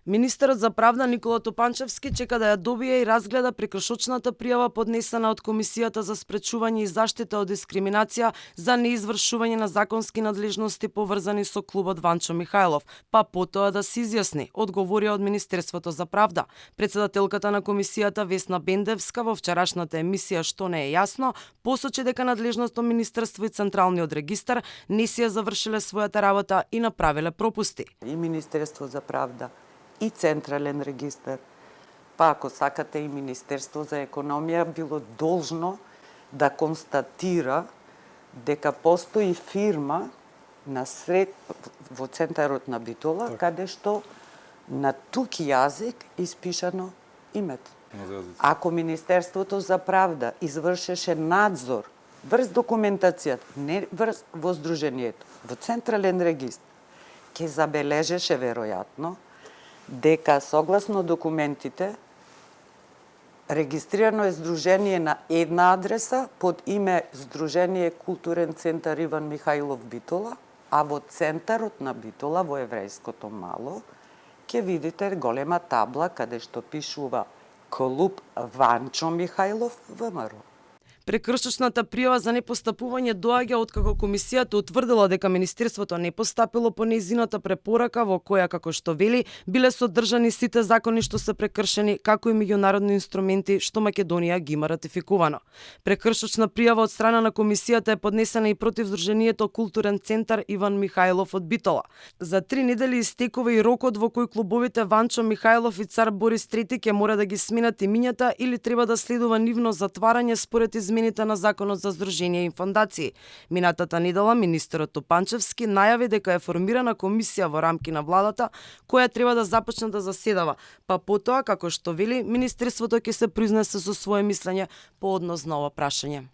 Министерот за правда Никола Топанчевски чека да ја добие и разгледа прекршочната пријава поднесена од Комисијата за спречување и заштита од дискриминација за неизвршување на законски надлежности поврзани со клубот Ванчо Михајлов, па потоа да се изјасни, одговорија од Министерството за правда. Председателката на комисијата Весна Бендевска во вчерашната емисија Што не е јасно, посочи дека надлежното министерство и Централниот регистар не си ја завршиле својата работа и направиле пропусти. И Министерство за правда и Централен регистар, па ако сакате и Министерство за економија било должно да констатира дека постои фирма во центарот на Битола, каде што на тук јазик испишано името. Ако Министерството за правда извршеше надзор врз документацијата, не врз во Сдруженијето, во Централен регистар, ќе забележеше веројатно дека согласно документите регистрирано е здружение на една адреса под име Здружение Културен центар Иван Михајлов Битола, а во центарот на Битола, во еврејското мало, ќе видите голема табла каде што пишува Клуб Ванчо Михајлов ВМРО. Прекршочната пријава за непостапување доаѓа откако комисијата утврдила дека Министерството не постапило по нејзината препорака во која, како што вели, биле содржани сите закони што се прекршени, како и меѓународни инструменти што Македонија ги има ратификувано. Прекршочна пријава од страна на комисијата е поднесена и против Здруженијето Културен центар Иван Михајлов од Битола. За 3 недели истекува и рокот во кој клубовите Ванчо Михајлов и Цар Борис III ќе мора да ги сменат имињата или треба да следува нивно затварање според измените на Законот за здруженија и фондации. Минатата недела министерот Топанчевски најави дека е формирана комисија во рамки на владата која треба да започне да заседава, па потоа, како што вели, министерството ќе се произнесе со свое мислење по однос на ова прашање.